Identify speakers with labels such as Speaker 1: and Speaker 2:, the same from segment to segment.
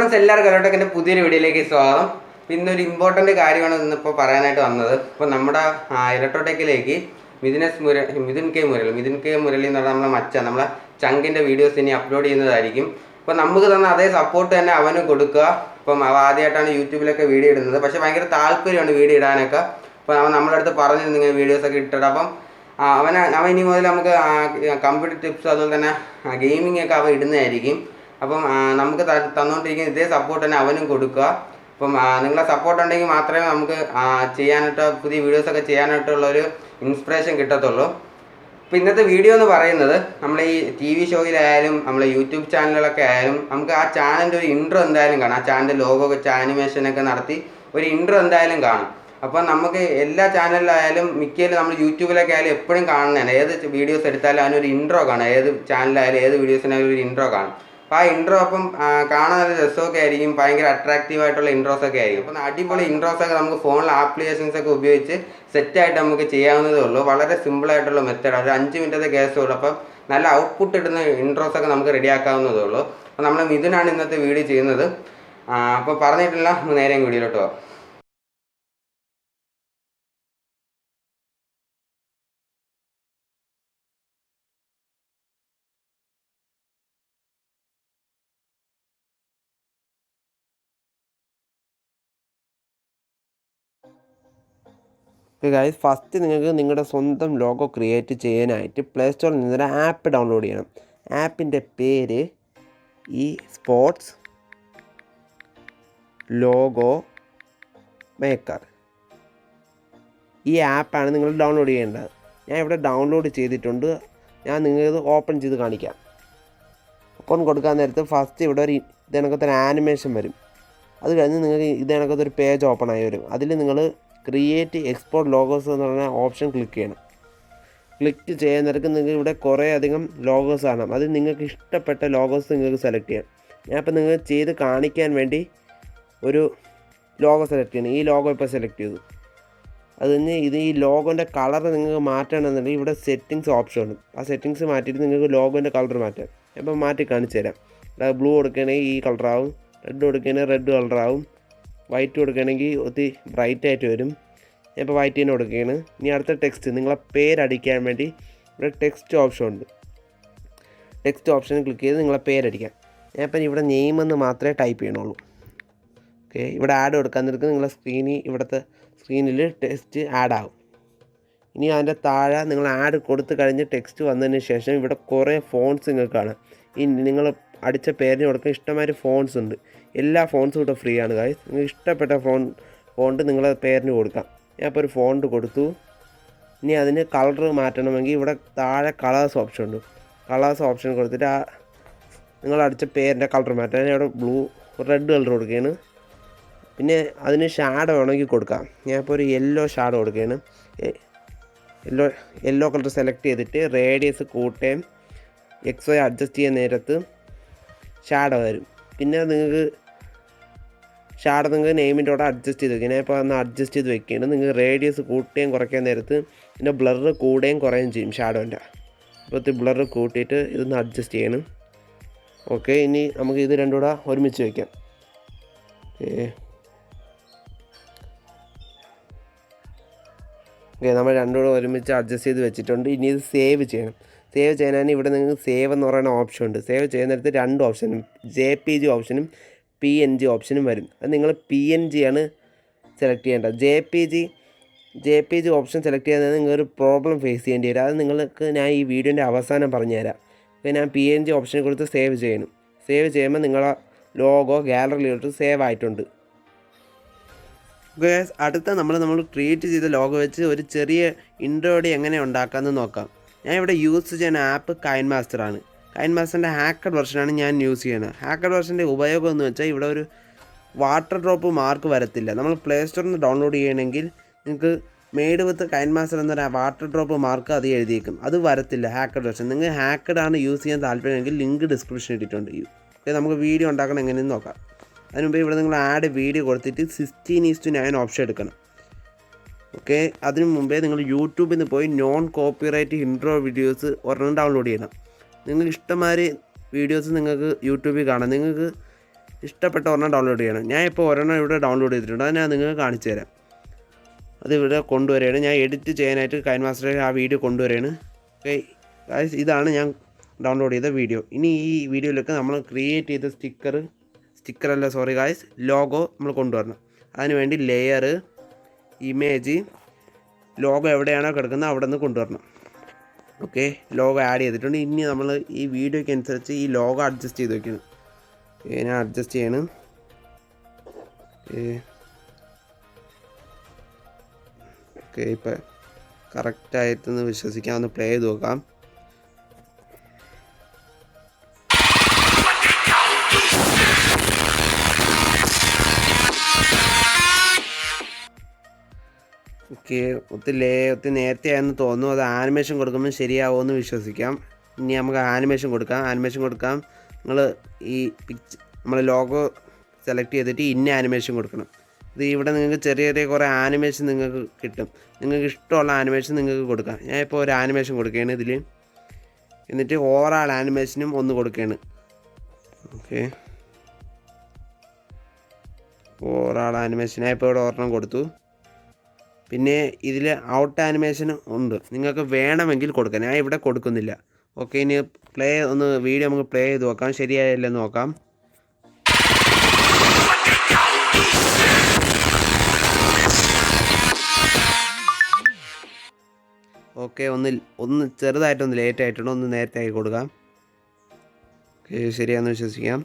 Speaker 1: Friends, എല്ലാവർക്കും എൻ്റെ പുതിയൊരു വീഡിയോയിലേക്ക് സ്വാഗതം. ഇന്നൊരു ഇമ്പോർട്ടൻ്റ് കാര്യമാണ് ഇന്നിപ്പോൾ പറയാനായിട്ട് വന്നത്. ഇപ്പോൾ നമ്മുടെ ഇലക്ട്രോടെക്കിലേക്ക് മിഥുൻ കെ മുരളി എന്ന് പറഞ്ഞാൽ നമ്മളെ നമ്മളെ ചങ്കിൻ്റെ വീഡിയോസ് ഇനി അപ്ലോഡ് ചെയ്യുന്നതായിരിക്കും. അപ്പോൾ നമുക്ക് തന്ന അതേ സപ്പോർട്ട് തന്നെ അവന് കൊടുക്കുക. ഇപ്പം ആദ്യമായിട്ടാണ് യൂട്യൂബിലൊക്കെ വീഡിയോ ഇടുന്നത്, പക്ഷേ ഭയങ്കര താല്പര്യമാണ് വീഡിയോ ഇടാനൊക്കെ. അപ്പോൾ അവൻ നമ്മുടെ അടുത്ത് പറഞ്ഞു നിങ്ങൾ വീഡിയോസൊക്കെ ഇട്ടിട്ട്, അപ്പം അവൻ ഇനി മുതൽ നമുക്ക് കമ്പ്യൂട്ടർ ടിപ്സ് അതുപോലെ തന്നെ ഗെയിമിംഗ് ഒക്കെ അവൻ ഇടുന്നതായിരിക്കും. അപ്പം നമുക്ക് തന്നുകൊണ്ടിരിക്കുന്ന ഇതേ സപ്പോർട്ട് തന്നെ അവനും കൊടുക്കുക. അപ്പം നിങ്ങളെ സപ്പോർട്ട് ഉണ്ടെങ്കിൽ മാത്രമേ നമുക്ക് ചെയ്യാനായിട്ട് പുതിയ വീഡിയോസൊക്കെ ചെയ്യാനായിട്ടുള്ളൊരു ഇൻസ്പിറേഷൻ കിട്ടത്തുള്ളൂ. അപ്പോൾ ഇന്നത്തെ വീഡിയോ എന്ന് പറയുന്നത്, നമ്മൾ ഈ TV ഷോയിലായാലും നമ്മളെ യൂട്യൂബ് ചാനലുകളൊക്കെ ആയാലും നമുക്ക് ആ ചാനലിൻ്റെ ഒരു ഇൻട്രോ എന്തായാലും കാണാം. ആ ചാനലിൻ്റെ ലോഗോ വെച്ച് ആനിമേഷനൊക്കെ നടത്തി ഒരു ഇൻട്രോ എന്തായാലും കാണും. അപ്പോൾ നമുക്ക് എല്ലാ ചാനലിലായാലും മിക്കയിലും നമ്മൾ യൂട്യൂബിലൊക്കെ ആയാലും എപ്പോഴും കാണുന്നതാണ്. ഏത് വീഡിയോസ് എടുത്താലും അതിനൊരു ഇൻട്രോ കാണാം. ഏത് ചാനലായാലും ഏത് വീഡിയോസിനായാലും ഒരു ഇൻട്രോ കാണും. അപ്പോൾ ആ ഇൻട്രോ അപ്പം കാണാൻ നല്ല രസമൊക്കെ ആയിരിക്കും, ഭയങ്കര അട്രാക്റ്റീവായിട്ടുള്ള ഇൻട്രോസൊക്കെ ആയിരിക്കും. അപ്പം അടിപൊളി ഇൻട്രോസൊക്കെ നമുക്ക് ഫോണിൽ ആപ്ലിക്കേഷൻസൊക്കെ ഉപയോഗിച്ച് സെറ്റായിട്ട് നമുക്ക് ചെയ്യാവുന്നതേ ഉള്ളൂ. വളരെ സിമ്പിളായിട്ടുള്ള മെത്തേഡാണ്. ഒരു 5 മിനിറ്റത്തെ കേസേ ഉള്ളൂ. അപ്പം നല്ല ഔട്ട്പുട്ട് ഇടുന്ന ഇൻട്രോസൊക്കെ നമുക്ക് റെഡിയാക്കാവുന്നതേ ഉള്ളൂ. അപ്പോൾ നമ്മൾ മിഥുനാണ് ഇന്നത്തെ വീഡിയോ ചെയ്യുന്നത്. അപ്പോൾ പറഞ്ഞിട്ടില്ല, നേരെ വീഡിയോയിലോട്ട് പോകാം.
Speaker 2: ഗൈസ്, ഫസ്റ്റ് നിങ്ങൾക്ക് നിങ്ങളുടെ സ്വന്തം ലോഗോ ക്രിയേറ്റ് ചെയ്യാനായിട്ട് പ്ലേ സ്റ്റോറിൽ നിന്നൊരു ആപ്പ് ഡൗൺലോഡ് ചെയ്യണം. ആപ്പിൻ്റെ പേര് സ്പോർട്സ് ലോഗോ മേക്കർ. ഈ ആപ്പാണ് നിങ്ങൾ ഡൗൺലോഡ് ചെയ്യേണ്ടത്. ഞാൻ ഇവിടെ ഡൗൺലോഡ് ചെയ്തിട്ടുണ്ട്. ഞാൻ നിങ്ങൾക്ക് ഓപ്പൺ ചെയ്ത് കാണിക്കാം. ഓപ്പൺ കൊടുക്കാൻ നേരത്ത് ഫസ്റ്റ് ഇവിടെ ഒരു ഇതേക്കത്തൊരു ആനിമേഷൻ വരും. അത് കഴിഞ്ഞ് നിങ്ങൾക്ക് ഇതേക്കത്തൊരു പേജ് ഓപ്പൺ ആയി വരും. അതിൽ നിങ്ങൾ ക്രിയേറ്റ് എക്സ്പോർട്ട് ലോഗോസ് എന്ന് പറഞ്ഞ ഓപ്ഷൻ ക്ലിക്ക് ചെയ്യണം. ക്ലിക്ക് ചെയ്യുന്നവർക്ക് നിങ്ങൾക്ക് ഇവിടെ കുറേ അധികം ലോഗോസ് കാണാം. അത് നിങ്ങൾക്ക് ഇഷ്ടപ്പെട്ട ലോഗോസ് നിങ്ങൾക്ക് സെലക്ട് ചെയ്യാം. ഞാനിപ്പോൾ നിങ്ങൾക്ക് ചെയ്ത് കാണിക്കാൻ വേണ്ടി ഒരു ലോഗോ സെലക്ട് ചെയ്യണം. ഈ ലോഗോ ഇപ്പോൾ സെലക്ട് ചെയ്തു. അത് കഴിഞ്ഞ് ഈ ലോഗോൻ്റെ കളർ നിങ്ങൾക്ക് മാറ്റണമെന്നുണ്ടെങ്കിൽ ഇവിടെ സെറ്റിങ്സ് ഓപ്ഷൻ ഉണ്ട്. ആ സെറ്റിങ്സ് മാറ്റിയിട്ട് നിങ്ങൾക്ക് ലോഗോൻ്റെ കളർ മാറ്റാം. അപ്പോൾ മാറ്റി കാണിച്ചു തരാം. ബ്ലൂ കൊടുക്കുകയാണെങ്കിൽ ഈ കളറാവും, റെഡ് കൊടുക്കുകയാണെങ്കിൽ റെഡ് കളറാവും, വൈറ്റ് കൊടുക്കുകയാണെങ്കിൽ ഒത്തിരി ബ്രൈറ്റ് ആയിട്ട് വരും. ഇപ്പോൾ വൈറ്റ് തന്നെ കൊടുക്കുകയാണ്. ഇനി അടുത്ത ടെക്സ്റ്റ് നിങ്ങളെ പേരടിക്കാൻ വേണ്ടി ഇവിടെ ടെക്സ്റ്റ് ഓപ്ഷൻ ഉണ്ട്. ടെക്സ്റ്റ് ഓപ്ഷൻ ക്ലിക്ക് ചെയ്ത് നിങ്ങളെ പേരടിക്കാം. ഞാനിപ്പം ഇവിടെ നെയിമെന്ന് മാത്രമേ ടൈപ്പ് ചെയ്യണുള്ളൂ. ഓക്കെ, ഇവിടെ ആഡ് കൊടുക്കാൻ നിൽക്കുക. നിങ്ങളെ ഇവിടുത്തെ സ്ക്രീനിൽ ടെക്സ്റ്റ് ആഡ് ആകും. ഇനി അതിൻ്റെ താഴെ നിങ്ങൾ ആഡ് കൊടുത്തു കഴിഞ്ഞ് ടെക്സ്റ്റ് വന്നതിന് ശേഷം ഇവിടെ കുറേ ഫോൺസ് നിങ്ങൾക്ക് കാണാം. ഈ നിങ്ങൾ അടിച്ച പേരിന് കൊടുക്കാൻ ഇഷ്ടമായൊരു ഫോൺസ് ഉണ്ട്. എല്ലാ ഫോൺസും ഇവിടെ ഫ്രീ ആണ് ഗൈസ്. നിങ്ങൾക്ക് ഇഷ്ടപ്പെട്ട ഫോണ്ട് നിങ്ങളെ പേരിന് കൊടുക്കാം. ഞാൻ ഇപ്പോൾ ഒരു ഫോണ്ട് കൊടുത്തു. ഇനി അതിന് കളർ മാറ്റണമെങ്കിൽ ഇവിടെ താഴെ കളേഴ്സ് ഓപ്ഷൻ ഉണ്ട്. കളേഴ്സ് ഓപ്ഷൻ കൊടുത്തിട്ട് നിങ്ങൾ അടിച്ച പേരിൻ്റെ കളർ മാറ്റാൻ ഞാൻ ഇവിടെ റെഡ് കളർ കൊടുക്കുകയാണ്. പിന്നെ അതിന് ഷാഡോ വേണമെങ്കിൽ കൊടുക്കാം. ഞാൻ ഇപ്പോൾ ഒരു യെല്ലോ ഷാഡോ കൊടുക്കുകയാണ്. യെല്ലോ കളർ സെലക്ട് ചെയ്തിട്ട് റേഡിയസ് കൂട്ടുകയും XY അഡ്ജസ്റ്റ് ചെയ്യാൻ നേരത്ത് ഷാഡോ വരും. പിന്നെ നിങ്ങൾക്ക് നെയിമിൻ്റെ കൂടെ അഡ്ജസ്റ്റ് ചെയ്ത് വയ്ക്കുക. ഞാൻ ഇപ്പോൾ ഒന്ന് അഡ്ജസ്റ്റ് ചെയ്ത് വെക്കുകയാണ്. നിങ്ങൾ റേഡിയസ് കൂട്ടുകയും കുറയ്ക്കാൻ നേരത്ത് പിന്നെ ബ്ലർ കൂടുകയും കുറയുകയും ചെയ്യും ഷാഡോൻ്റെ. അപ്പോൾ ബ്ലർ കൂട്ടിയിട്ട് ഇതൊന്ന് അഡ്ജസ്റ്റ് ചെയ്യണം. ഓക്കെ, ഇനി നമുക്ക് ഇത് രണ്ടും കൂടെ ഒരുമിച്ച് വയ്ക്കാം. ഓക്കെ, നമ്മൾ രണ്ടും കൂടെ ഒരുമിച്ച് അഡ്ജസ്റ്റ് ചെയ്ത് വെച്ചിട്ടുണ്ട്. ഇനി ഇത് സേവ് ചെയ്യണം. സേവ് ചെയ്യാനാണ് ഇവിടെ നിങ്ങൾക്ക് സേവ് എന്ന് പറയുന്ന ഓപ്ഷൻ ഉണ്ട്. സേവ് ചെയ്യുന്ന നേരത്ത് 2 ഓപ്ഷനും JPG ഓപ്ഷനും PNG ഓപ്ഷനും വരും. അത് നിങ്ങൾ PNG ആണ് സെലക്ട് ചെയ്യേണ്ടത്. JPG ഓപ്ഷൻ സെലക്ട് ചെയ്താൽ നിങ്ങളൊരു പ്രോബ്ലം ഫേസ് ചെയ്യേണ്ടി വരും. അത് നിങ്ങൾക്ക് ഞാൻ ഈ വീഡിയോൻ്റെ അവസാനം പറഞ്ഞുതരാം. അപ്പോൾ ഞാൻ PNG ഓപ്ഷൻ കൊടുത്ത് സേവ് ചെയ്യണം. സേവ് ചെയ്യുമ്പോൾ നിങ്ങളെ ലോഗോ ഗാലറിയിലോട്ട് സേവ് ആയിട്ടുണ്ട്. ഗൈസ്, അടുത്ത നമ്മൾ ക്രിയേറ്റ് ചെയ്ത ലോഗോ വെച്ച് ഒരു ചെറിയ ഇൻട്രോഡി എങ്ങനെ ഉണ്ടാക്കാമെന്ന് നോക്കാം. ഞാൻ ഇവിടെ യൂസ് ചെയ്യുന്ന ആപ്പ് കൈൻമാസ്റ്ററാണ്. കൈൻമാസ്റ്ററിൻ്റെ ഹാക്കഡ് വെർഷനാണ് ഞാൻ യൂസ് ചെയ്യുന്നത്. ഹാക്കഡ് വെർഷൻ്റെ ഉപയോഗം എന്ന് വെച്ചാൽ ഇവിടെ ഒരു വാട്ടർ ഡ്രോപ്പ് മാർക്ക് വരത്തില്ല. നമ്മൾ പ്ലേ സ്റ്റോറിൽ നിന്ന് ഡൗൺലോഡ് ചെയ്യണമെങ്കിൽ നിങ്ങൾക്ക് മെയ്ഡ് വിത്ത് കൈൻമാസ്റ്റർ എന്നൊരു വാട്ടർ ഡ്രോപ്പ് മാർക്ക് അത് എഴുതിയേക്കും. അത് വരത്തില്ല ഹാക്കഡ് വെർഷൻ. നിങ്ങൾ ഹാക്കഡ് ആണ് യൂസ് ചെയ്യാൻ താല്പര്യമെങ്കിൽ ലിങ്ക് ഡിസ്ക്രിപ്ഷൻ ഇട്ടിട്ടുണ്ട്. ഓക്കെ, നമുക്ക് വീഡിയോ ഉണ്ടാക്കണം എങ്ങനെയെന്ന് നോക്കാം. അതിന് മുമ്പ് ഇവിടെ നിങ്ങൾ ആഡ് വീഡിയോ കൊടുത്തിട്ട് 16:9 ഓപ്ഷൻ എടുക്കണം. ഓക്കെ, അതിന് മുമ്പേ നിങ്ങൾ യൂട്യൂബിൽ നിന്ന് പോയി നോൺ കോപ്പിറൈറ്റ് ഇൻട്രോ വീഡിയോസ് ഒരെണ്ണം ഡൗൺലോഡ് ചെയ്യണം. നിങ്ങൾക്ക് ഇഷ്ടമാതിരി വീഡിയോസ് നിങ്ങൾക്ക് യൂട്യൂബിൽ കാണാം. നിങ്ങൾക്ക് ഇഷ്ടപ്പെട്ട ഒരെണ്ണം ഡൗൺലോഡ് ചെയ്യണം. ഞാൻ ഇപ്പോൾ ഒരെണ്ണം ഇവിടെ ഡൗൺലോഡ് ചെയ്തിട്ടുണ്ട്, അത് ഞാൻ നിങ്ങൾക്ക് കാണിച്ചു തരാം. അത് ഇവിടെ കൊണ്ടുവരികയാണ്. ഞാൻ എഡിറ്റ് ചെയ്യാനായിട്ട് കൈൻമാസ്റ്ററിൽ ആ വീഡിയോ കൊണ്ടുവരികയാണ്. ഓക്കെ ഗൈസ്, ഇതാണ് ഞാൻ ഡൗൺലോഡ് ചെയ്ത വീഡിയോ. ഇനി ഈ വീഡിയോയിലൊക്കെ നമ്മൾ ക്രിയേറ്റ് ചെയ്ത ലോഗോ നമ്മൾ കൊണ്ടുവരണം. അതിനുവേണ്ടി ലെയർ, ഇമേജ്, ലോഗോ എവിടെയാണോ കിടക്കുന്നത് അവിടെ നിന്ന് കൊണ്ടുവരണം. ഓക്കെ, ലോഗോ ആഡ് ചെയ്തിട്ടുണ്ട്. ഇനി നമ്മൾ ഈ വീഡിയോയ്ക്ക് അനുസരിച്ച് ഈ ലോഗോ അഡ്ജസ്റ്റ് ചെയ്ത് വയ്ക്കണം. ഞാൻ അഡ്ജസ്റ്റ് ചെയ്യണം. ഓക്കെ, ഇപ്പം കറക്റ്റായിട്ടെന്ന് വിശ്വസിക്കാം. ഒന്ന് പ്ലേ ചെയ്ത് നോക്കാം. ഓക്കെ, ഒത്തിരി നേരത്തെ ആയെന്ന് തോന്നുന്നു. അത് ആനിമേഷൻ കൊടുക്കുമ്പോൾ ശരിയാവുമെന്ന് വിശ്വസിക്കാം. ഇനി നമുക്ക് ആനിമേഷൻ കൊടുക്കാം. നിങ്ങൾ ഈ നമ്മൾ ലോഗോ സെലക്ട് ചെയ്തിട്ട് ഇന്ന ആനിമേഷൻ കൊടുക്കണം. ഇത് ഇവിടെ നിങ്ങൾക്ക് ചെറിയ ചെറിയ കുറേ ആനിമേഷൻ നിങ്ങൾക്ക് കിട്ടും. നിങ്ങൾക്ക് ഇഷ്ടമുള്ള ആനിമേഷൻ നിങ്ങൾക്ക് കൊടുക്കാം. ഞാൻ ഇപ്പോൾ ഒരു ആനിമേഷൻ കൊടുക്കുകയാണ് ഇതിൽ. എന്നിട്ട് ഓവറാൾ ആനിമേഷനും ഒന്ന് കൊടുക്കുകയാണ്. ഓക്കെ, ഓവറാൾ ആനിമേഷൻ ഞാൻ ഇപ്പോൾ ഇവിടെ ഒരെണ്ണം കൊടുത്തു. പിന്നെ ഇതിൽ ഔട്ട് ആനിമേഷൻ ഉണ്ട്, നിങ്ങൾക്ക് വേണമെങ്കിൽ കൊടുക്കാം. ഞാൻ ഇവിടെ കൊടുക്കുന്നില്ല. ഓക്കെ, ഇനി വീഡിയോ നമുക്ക് പ്ലേ ചെയ്ത് നോക്കാം, ശരിയായില്ലെന്ന് നോക്കാം. ഓക്കെ, ഒന്ന് ചെറുതായിട്ടൊന്ന് ലേറ്റ് ആയിട്ടുണ്ട്, ഒന്ന് നേരത്തെ ആക്കി കൊടുക്കാം. ഓക്കെ, ശരിയാണെന്ന് വിശ്വസിക്കാം.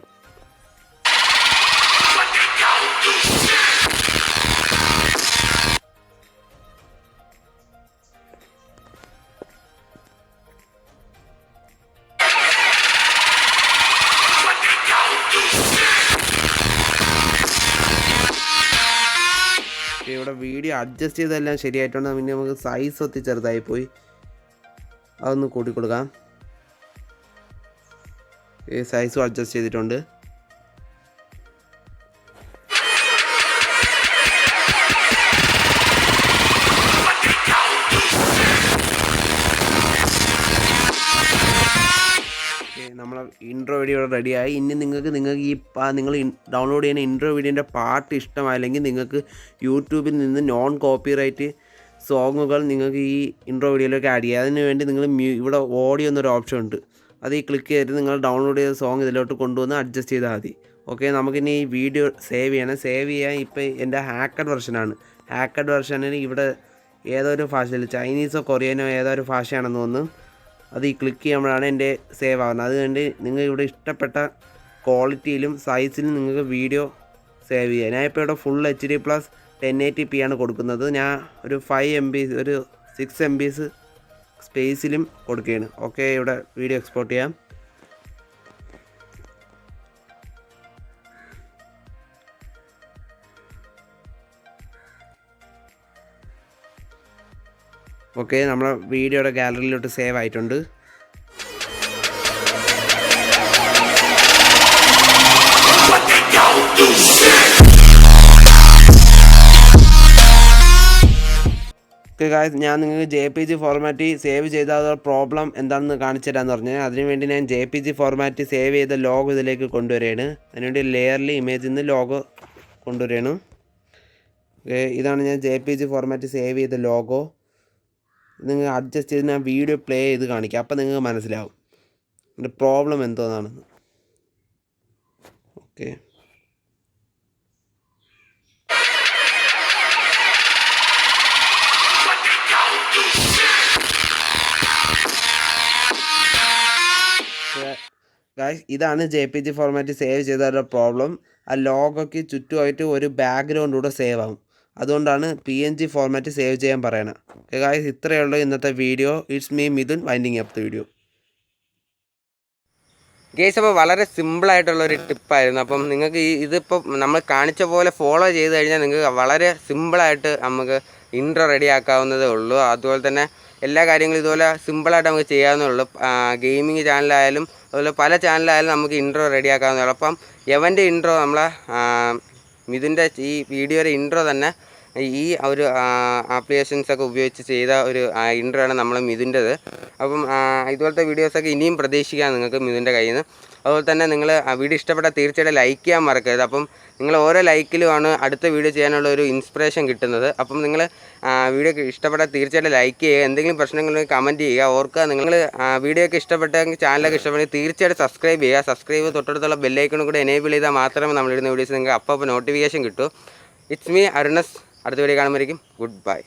Speaker 2: ഇവിടെ വീഡിയോ അഡ്ജസ്റ്റ് ചെയ്തെല്ലാം ശരിയായിട്ടുണ്ട്. പിന്നെ നമുക്ക് സൈസ് ഒത്തിരി ചെറുതായിപ്പോയി, അതൊന്ന് കൂട്ടി കൊടുക്കാം. സൈസും അഡ്ജസ്റ്റ് ചെയ്തിട്ടുണ്ട്. നമ്മളെ ഇൻട്രോ വീഡിയോ ഇവിടെ റെഡിയായി. ഇനി നിങ്ങൾക്ക് ഈ നിങ്ങൾ ഡൗൺലോഡ് ചെയ്യുന്ന ഇൻട്രോ വീഡിയോൻ്റെ പാട്ട് ഇഷ്ടമായില്ലെങ്കിൽ നിങ്ങൾക്ക് യൂട്യൂബിൽ നിന്ന് നോൺ കോപ്പിറൈറ്റ് സോങ്ങുകൾ നിങ്ങൾക്ക് ഈ ഇൻട്രോ വീഡിയോയിലേക്ക് ആഡ് ചെയ്യുക. അതിന് വേണ്ടി നിങ്ങൾ ഇവിടെ ഓഡിയോ എന്നൊരു ഓപ്ഷൻ ഉണ്ട്, അത് ഈ ക്ലിക്ക് ചെയ്തിട്ട് നിങ്ങൾ ഡൗൺലോഡ് ചെയ്ത സോങ് ഇതിലോട്ട് കൊണ്ടുവന്ന് അഡ്ജസ്റ്റ് ചെയ്താൽ മതി. ഓക്കെ, നമുക്കിനി ഈ വീഡിയോ സേവ് ചെയ്യണം. സേവ് ചെയ്യാൻ ഇപ്പോൾ എൻ്റെ ഹാക്കഡ് വെർഷനാണ്. ഹാക്കഡ് വെർഷനിൽ ഇവിടെ ഏതൊരു ഭാഷയിൽ ചൈനീസോ കൊറിയനോ ഏതൊരു ഭാഷയാണെന്ന് തോന്നുന്നു. അത് ഈ ക്ലിക്ക് ചെയ്യുമ്പോഴാണ് എൻ്റെ സേവ് ആകുന്നത്. അതുകൊണ്ട് നിങ്ങൾ ഇവിടെ ഇഷ്ടപ്പെട്ട ക്വാളിറ്റിയിലും സൈസിലും നിങ്ങൾക്ക് വീഡിയോ സേവ് ചെയ്യാം. ഞാൻ ഇപ്പോൾ ഇവിടെ ഫുൾ HD+ 1080p ആണ് കൊടുക്കുന്നത്. ഞാൻ ഒരു 5 MB ഒരു 6 MB സ്പേസിലും കൊടുക്കുകയാണ്. ഓക്കെ, ഇവിടെ വീഡിയോ എക്സ്പോർട്ട് ചെയ്യാം. ഓക്കെ, നമ്മളെ വീഡിയോയുടെ ഗാലറിയിലോട്ട് സേവ് ആയിട്ടുണ്ട്. ഓക്കെ ഗായ്സ്, ഞാൻ നിങ്ങൾക്ക് JPG ഫോർമാറ്റ് സേവ് ചെയ്താൽ പ്രോബ്ലം എന്താണെന്ന് കാണിച്ചു തരാമെന്ന് പറഞ്ഞാൽ അതിനുവേണ്ടി ഞാൻ JPG ഫോർമാറ്റ് സേവ് ചെയ്ത ലോഗോ ഇതിലേക്ക് കൊണ്ടുവരികയാണ്. അതിനുവേണ്ടി ലെയറിൽ ഇമേജിൽ നിന്ന് ലോഗോ കൊണ്ടുവരികയാണ്. ഓക്കെ, ഇതാണ് ഞാൻ JPG ഫോർമാറ്റ് സേവ് ചെയ്ത ലോഗോ. നിങ്ങൾ അഡ്ജസ്റ്റ് ചെയ്ത് ഞാൻ വീഡിയോ പ്ലേ ചെയ്ത് കാണിക്കാം, അപ്പം നിങ്ങൾക്ക് മനസ്സിലാവും എൻ്റെ പ്രോബ്ലം എന്തോന്നാണെന്ന്. ഓക്കെ, ഗായ്സ്, ഇതാണ് JPG ഫോർമാറ്റ് സേവ് ചെയ്ത പ്രോബ്ലം. ആ ലോഗോയ്ക്ക് ചുറ്റുമായിട്ട് ഒരു ബാക്ക്ഗ്രൗണ്ട് കൂടെ സേവ് ആകും. അതുകൊണ്ടാണ് PNG ഫോർമാറ്റ് സേവ് ചെയ്യാൻ പറയണം. ഓക്കെ ഗായ്സ്, ഇത്രയേ ഉള്ളൂ ഇന്നത്തെ video. It's me Mithun winding up the video.
Speaker 1: Guys, അപ്പോൾ വളരെ സിമ്പിളായിട്ടുള്ളൊരു ടിപ്പായിരുന്നു. അപ്പം നിങ്ങൾക്ക് ഇതിപ്പോൾ നമ്മൾ കാണിച്ച പോലെ ഫോളോ ചെയ്ത് കഴിഞ്ഞാൽ നിങ്ങൾക്ക് വളരെ സിമ്പിളായിട്ട് നമുക്ക് ഇൻട്രോ റെഡി ആക്കാവുന്നതേ ഉള്ളൂ. അതുപോലെ തന്നെ എല്ലാ കാര്യങ്ങളും ഇതുപോലെ സിമ്പിളായിട്ട് നമുക്ക് ചെയ്യാവുന്നേ ഉള്ളൂ. ഗെയിമിങ് ചാനലായാലും അതുപോലെ പല ചാനലായാലും നമുക്ക് ഇൻട്രോ റെഡി ആക്കാവുന്നേ ഉള്ളൂ. അപ്പം എവൻ്റെ ഇൻട്രോ നമ്മളെ മിഥുൻ്റെ ഈ വീഡിയോയുടെ ഇൻട്രോ തന്നെ ഈ ഒരു ആപ്ലിക്കേഷൻസൊക്കെ ഉപയോഗിച്ച് ചെയ്ത ഒരു ഇൻട്രോ ആണ് നമ്മൾ മിഥുൻ്റെത്. അപ്പം ഇതുപോലത്തെ വീഡിയോസൊക്കെ ഇനിയും പ്രതീക്ഷിക്കാം നിങ്ങൾക്ക് മിഥുൻ്റെ കയ്യിൽ നിന്ന്. അതുപോലെ തന്നെ നിങ്ങൾ വീഡിയോ ഇഷ്ടപ്പെട്ടാൽ തീർച്ചയായിട്ടും ലൈക്ക് ചെയ്യാൻ മറക്കരുത്. അപ്പം നിങ്ങൾ ഓരോ ലൈക്കിലുമാണ് അടുത്ത വീഡിയോ ചെയ്യാനുള്ള ഒരു ഇൻസ്പിറേഷൻ കിട്ടുന്നത്. അപ്പം നിങ്ങൾ വീഡിയോ ഇഷ്ടപ്പെട്ടാൽ തീർച്ചയായിട്ടും ലൈക്ക് ചെയ്യുക. എന്തെങ്കിലും പ്രശ്നങ്ങളുണ്ടെങ്കിൽ കമൻറ്റ് ചെയ്യുക. ഓർക്കുക, നിങ്ങൾ വീഡിയോ ഒക്കെ ഇഷ്ടപ്പെട്ടെങ്കിൽ ചാനലൊക്കെ ഇഷ്ടപ്പെട്ടെങ്കിൽ തീർച്ചയായിട്ടും സബ്സ്ക്രൈബ് ചെയ്യുക. സബ്സ്ക്രൈബ് തൊട്ടടുത്തുള്ള ബെല്ലൈക്കണും കൂടെ എനേബിൾ ചെയ്താൽ മാത്രമേ നമ്മളിടുന്ന വീഡിയോസ് നിങ്ങൾക്ക് അപ്പോൾ നോട്ടിഫിക്കേഷൻ കിട്ടൂ. It's me Arunas. അടുത്ത വീഡിയോ കാണുമ്പോഴേക്കും ഗുഡ് ബൈ.